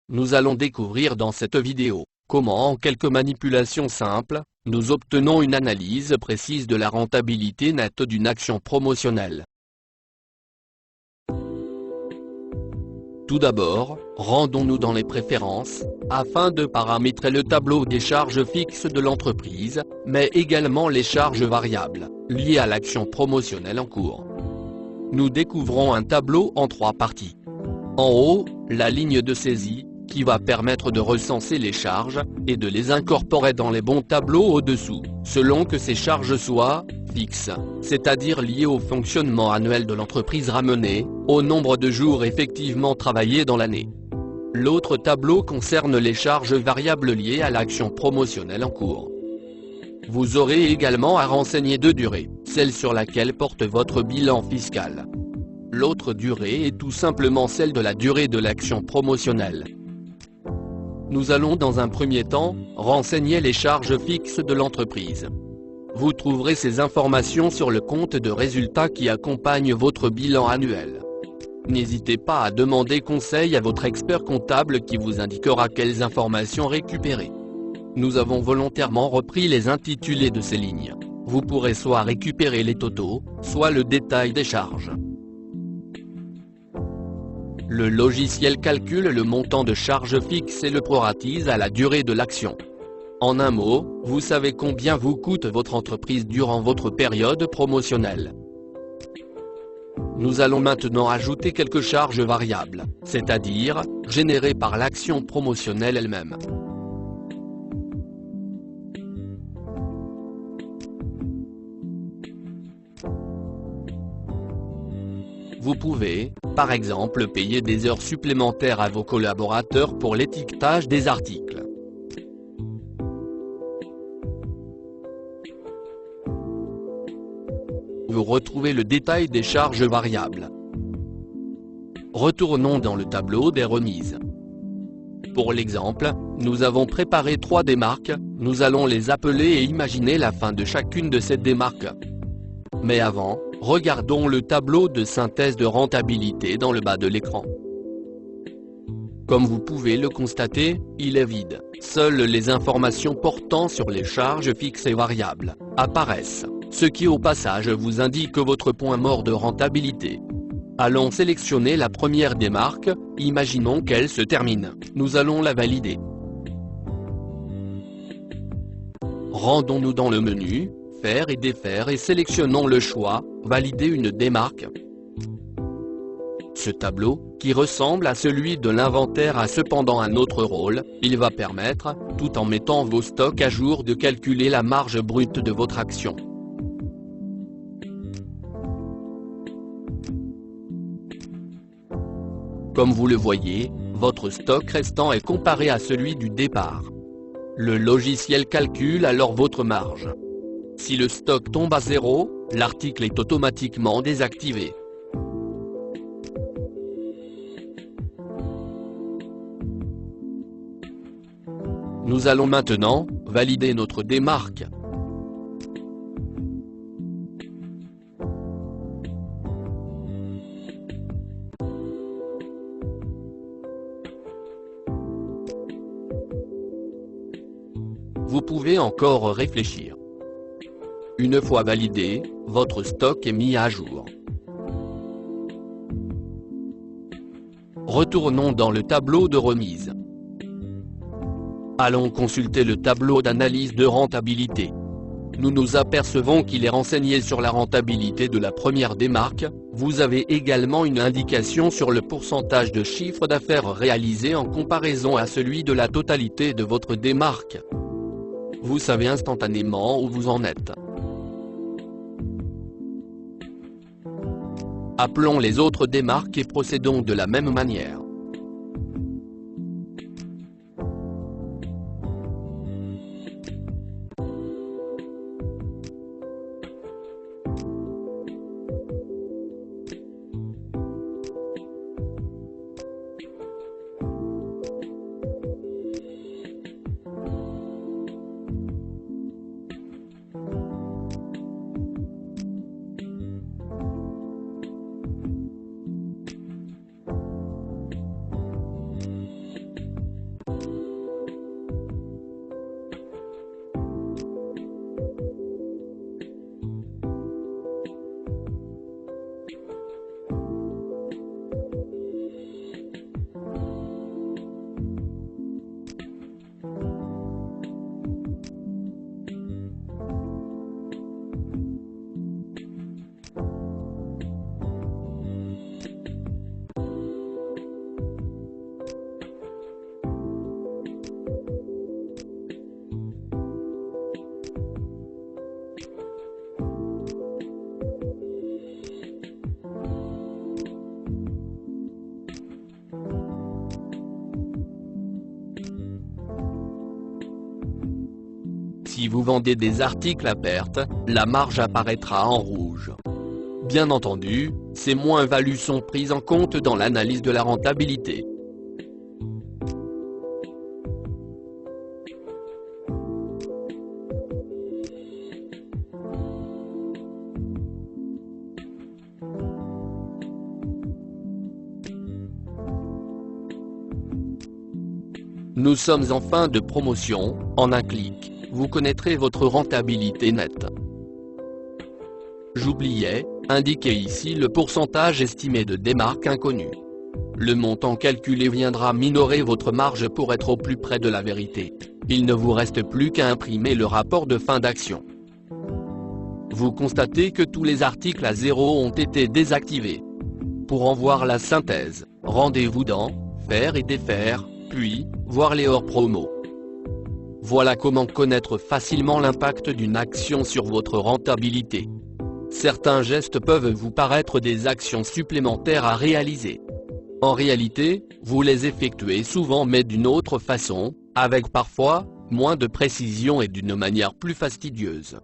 Nous allons découvrir dans cette vidéo, comment en quelques manipulations simples, nous obtenons une analyse précise de la rentabilité nette d'une action promotionnelle. Tout d'abord, rendons-nous dans les préférences, afin de paramétrer le tableau des charges fixes de l'entreprise, mais également les charges variables, liées à l'action promotionnelle en cours. Nous découvrons un tableau en 3 parties. En haut, la ligne de saisie, qui va permettre de recenser les charges, et de les incorporer dans les bons tableaux au-dessous, selon que ces charges soient fixes, c'est-à-dire liées au fonctionnement annuel de l'entreprise ramené, au nombre de jours effectivement travaillés dans l'année. L'autre tableau concerne les charges variables liées à l'action promotionnelle en cours. Vous aurez également à renseigner 2 durées, celle sur laquelle porte votre bilan fiscal. L'autre durée est tout simplement celle de la durée de l'action promotionnelle. Nous allons dans un premier temps, renseigner les charges fixes de l'entreprise. Vous trouverez ces informations sur le compte de résultats qui accompagne votre bilan annuel. N'hésitez pas à demander conseil à votre expert comptable qui vous indiquera quelles informations récupérer. Nous avons volontairement repris les intitulés de ces lignes. Vous pourrez soit récupérer les totaux, soit le détail des charges. Le logiciel calcule le montant de charges fixes et le proratise à la durée de l'action. En un mot, vous savez combien vous coûte votre entreprise durant votre période promotionnelle. Nous allons maintenant ajouter quelques charges variables, c'est-à-dire, générées par l'action promotionnelle elle-même. Vous pouvez, par exemple, payer des heures supplémentaires à vos collaborateurs pour l'étiquetage des articles. Vous retrouvez le détail des charges variables. Retournons dans le tableau des remises. Pour l'exemple, nous avons préparé 3 démarques, nous allons les appeler et imaginer la fin de chacune de ces démarques. Mais avant, regardons le tableau de synthèse de rentabilité dans le bas de l'écran. Comme vous pouvez le constater, il est vide. Seules les informations portant sur les charges fixes et variables apparaissent, ce qui au passage vous indique votre point mort de rentabilité. Allons sélectionner la première démarque, imaginons qu'elle se termine. Nous allons la valider. Rendons-nous dans le menu, Faire et défaire et sélectionnons le choix, Valider une démarque. Ce tableau, qui ressemble à celui de l'inventaire, a cependant un autre rôle, il va permettre, tout en mettant vos stocks à jour, de calculer la marge brute de votre action. Comme vous le voyez, votre stock restant est comparé à celui du départ. Le logiciel calcule alors votre marge. Si le stock tombe à 0, l'article est automatiquement désactivé. Nous allons maintenant valider notre démarque. Vous pouvez encore réfléchir. Une fois validé, votre stock est mis à jour. Retournons dans le tableau de remise. Allons consulter le tableau d'analyse de rentabilité. Nous nous apercevons qu'il est renseigné sur la rentabilité de la première démarque. Vous avez également une indication sur le pourcentage de chiffre d'affaires réalisé en comparaison à celui de la totalité de votre démarque. Vous savez instantanément où vous en êtes. Appelons les autres démarques et procédons de la même manière. Si vous vendez des articles à perte, la marge apparaîtra en rouge. Bien entendu, ces moins-values sont prises en compte dans l'analyse de la rentabilité. Nous sommes en fin de promotion, en un clic, vous connaîtrez votre rentabilité nette. J'oubliais, indiquez ici le pourcentage estimé de démarque inconnue. Le montant calculé viendra minorer votre marge pour être au plus près de la vérité. Il ne vous reste plus qu'à imprimer le rapport de fin d'action. Vous constatez que tous les articles à zéro ont été désactivés. Pour en voir la synthèse, rendez-vous dans « Faire et défaire », puis « Voir les hors promo ». Voilà comment connaître facilement l'impact d'une action sur votre rentabilité. Certains gestes peuvent vous paraître des actions supplémentaires à réaliser. En réalité, vous les effectuez souvent mais d'une autre façon, avec parfois moins de précision et d'une manière plus fastidieuse.